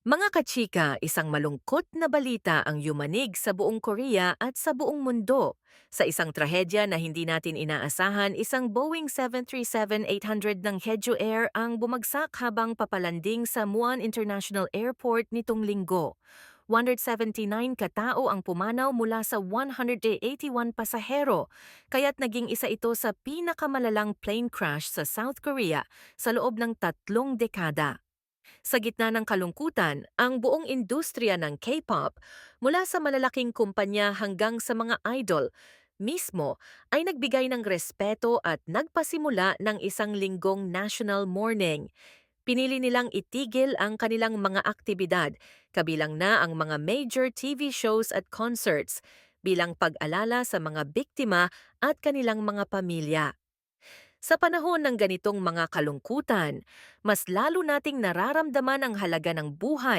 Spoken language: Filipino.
Mga kachika, isang malungkot na balita ang yumanig sa buong Korea at sa buong mundo. Sa isang trahedya na hindi natin inaasahan, isang Boeing 737-800 ng Jeju Air ang bumagsak habang papalanding sa Muan International Airport nitong linggo. 179 katao ang pumanaw mula sa 181 pasahero, kaya't naging isa ito sa pinakamalalang plane crash sa South Korea sa loob ng 3 dekada. Sa gitna ng kalungkutan, ang buong industriya ng K-pop, mula sa malalaking kumpanya hanggang sa mga idol, mismo ay nagbigay ng respeto at nagpasimula ng isang linggong national mourning. Pinili nilang itigil ang kanilang mga aktibidad, kabilang na ang mga major TV shows at concerts, bilang pag-alala sa mga biktima at kanilang mga pamilya. Sa panahon ng ganitong mga kalungkutan, mas lalo nating nararamdaman ang halaga ng buhay